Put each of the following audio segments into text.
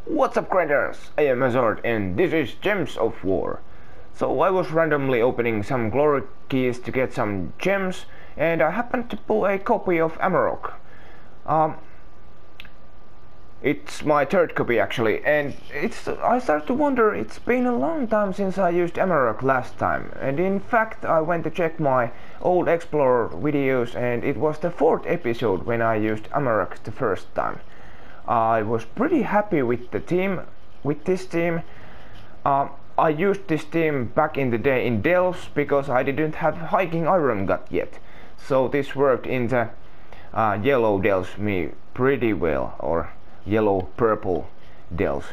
What's up, grinders? I am Hazard and this is Gems of War. So I was randomly opening some glory keys to get some gems and I happened to pull a copy of Amarok. It's my third copy actually, and I started to wonder, it's been a long time since I used Amarok last time, and in fact I went to check my old Explorer videos and it was the 4th episode when I used Amarok the first time. I was pretty happy with this team. I used this team back in the day in Delves because I didn't have hiking iron gut yet, so this worked in the yellow Delves me pretty well, or yellow-purple Delves,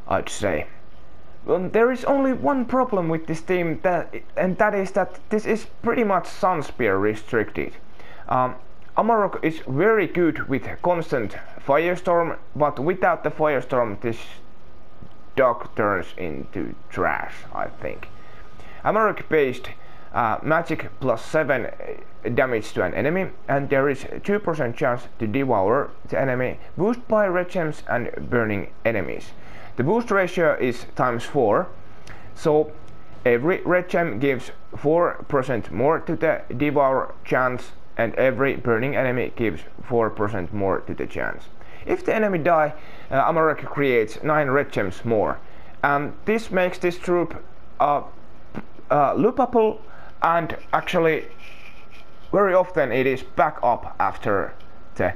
I'd say. Well, there is only one problem with this team, and that is that this is pretty much Sunspear restricted. Amarok is very good with constant Firestorm, but without the Firestorm this dog turns into trash, I think. Amarok based magic plus 7 damage to an enemy, and there is 2% chance to devour the enemy, boosted by red gems and burning enemies. The boost ratio is ×4, so every red gem gives 4% more to the devour chance, and every burning enemy gives 4% more to the chance. If the enemy die, Amarok creates 9 red gems more, and this makes this troop loopable, and actually very often it is back up after the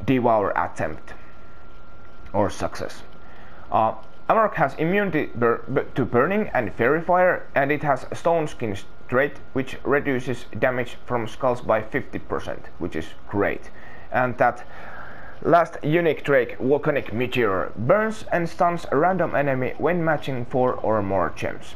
devour attempt or success. Amarok has immunity to burning and fairy fire, and it has stone skin trait which reduces damage from skulls by 50%, which is great. And that last unique trait, Volcanic Meteor, burns and stuns a random enemy when matching 4 or more gems.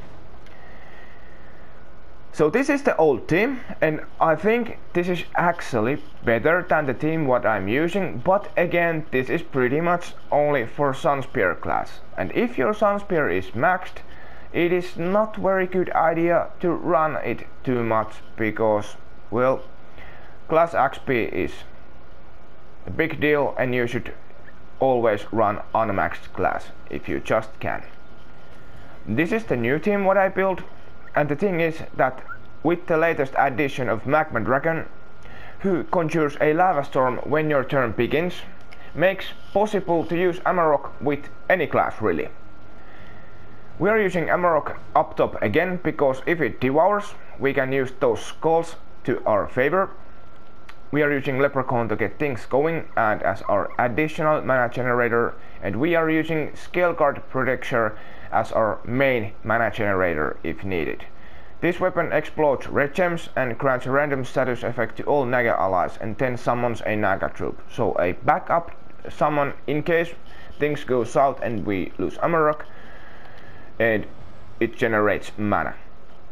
So this is the old team, and I think this is actually better than the team what I'm using, but again this is pretty much only for Sunspear class, and if your Sunspear is maxed, it is not very good idea to run it too much because, well, class XP is a big deal and you should always run unmaxed class if you just can. This is the new team what I built. And the thing is that with the latest addition of Magma Dragon, who conjures a lava storm when your turn begins, makes possible to use Amarok with any class really. We are using Amarok up top again because if it devours, we can use those skulls to our favor. We are using Leprechaun to get things going and as our additional mana generator, and we are using Scale Guard Protection as our main mana generator if needed. This weapon explodes red gems and grants a random status effect to all Naga allies and then summons a Naga troop. So a backup summon in case things go south and we lose Amarok, and it generates mana.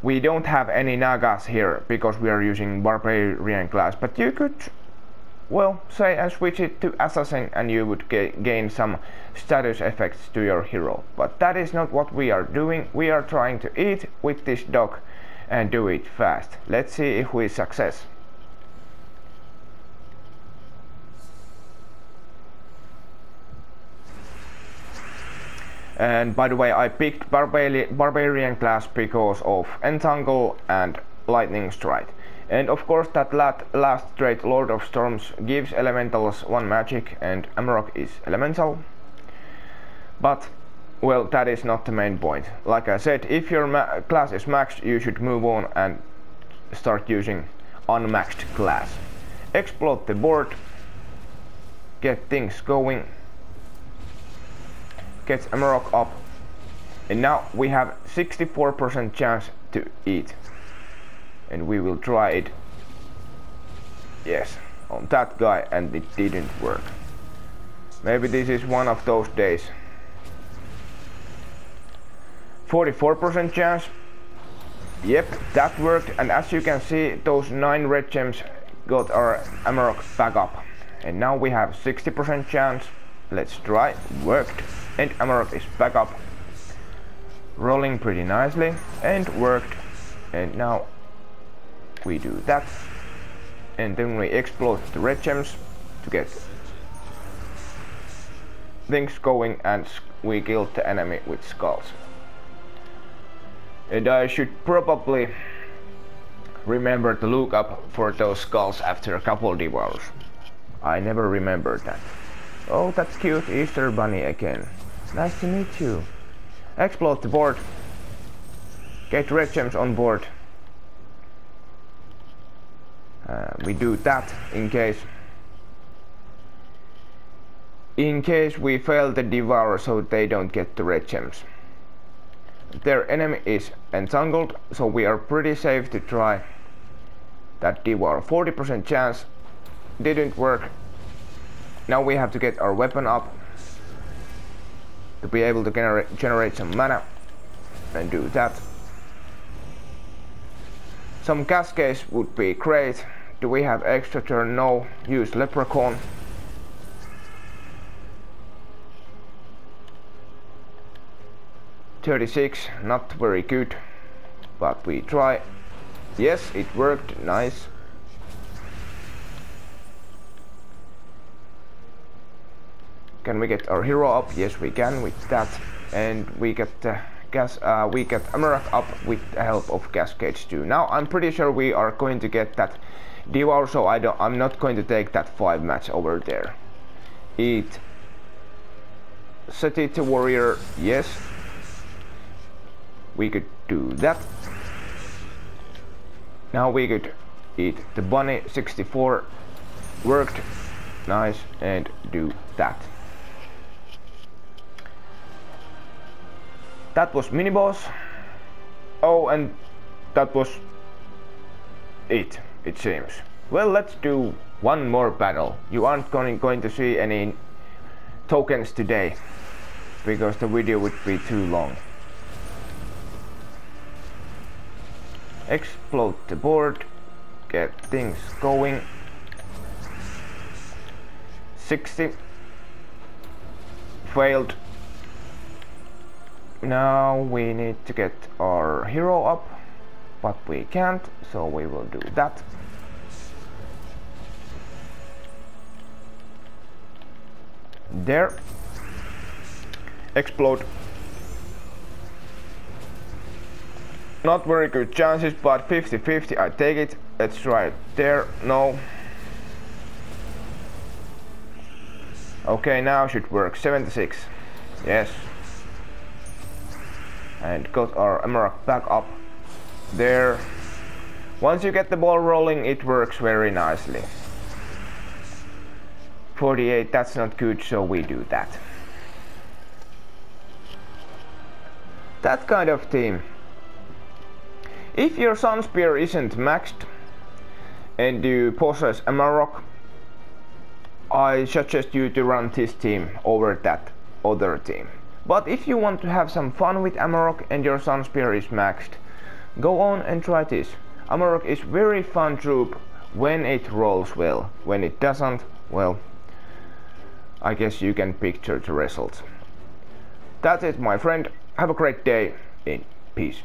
We don't have any Nagas here because we are using Barbarian class, but you could, well, say and switch it to Assassin and you would gain some status effects to your hero. But that is not what we are doing. We are trying to eat with this dog and do it fast. Let's see if we success. And by the way, I picked Barbarian class because of Entangle and Lightning Strike. And of course that last trait, Lord of Storms, gives elementals 1 magic, and Amarok is elemental. But, well, that is not the main point. Like I said, if your class is maxed, you should move on and start using unmaxed class. Explode the board, get things going, get Amarok up, and now we have 64% chance to eat. And we will try it, yes, on that guy, and it didn't work. Maybe this is one of those days. 44% chance, yep, that worked, and as you can see, those 9 red gems got our Amarok back up. And now we have 60% chance, let's try, worked, and Amarok is back up, rolling pretty nicely, and worked, and now we do that, and then we explode the red gems to get things going and we killed the enemy with skulls. And I should probably remember to look up for those skulls after a couple devours. I never remembered that. Oh, that's cute, Easter Bunny again. Nice to meet you. Explode the board. Get red gems on board. We do that in case we fail the devour, so they don't get the red gems. Their enemy is entangled, so we are pretty safe to try that devour. 40% chance, didn't work. Now we have to get our weapon up to be able to generate some mana and do that. Some cascades would be great. Do we have extra turn? No. Use Leprechaun. $36, not very good, but we try. Yes, it worked, nice. Can we get our hero up? Yes, we can with that, and we get Amaranth up with the help of Cascades too. Now I'm pretty sure we are going to get that devour, so I'm not going to take that 5 match over there. Set it to warrior, yes. We could do that. Now we could eat the bunny. 64 worked, nice, and do that. That was mini boss. Oh, and that was it seems. Well, let's do one more battle. You aren't going to see any tokens today because the video would be too long. Explode the board, get things going. 60 failed. Now we need to get our hero up, but we can't, so we will do that. There. Explode. Not very good chances, but 50-50, I take it. Let's try it there. No. Okay, now should work. 76. Yes. And got our Amaranth back up there. Once you get the ball rolling, it works very nicely. 48, that's not good, so we do that. That kind of team. If your Sun Spear isn't maxed and you possess Amarok, I suggest you to run this team over that other team. But if you want to have some fun with Amarok and your Sun Spear is maxed, go on and try this. Amarok is very fun troop when it rolls well. When it doesn't, well, I guess you can picture the results. That's it, my friend. Have a great day in peace.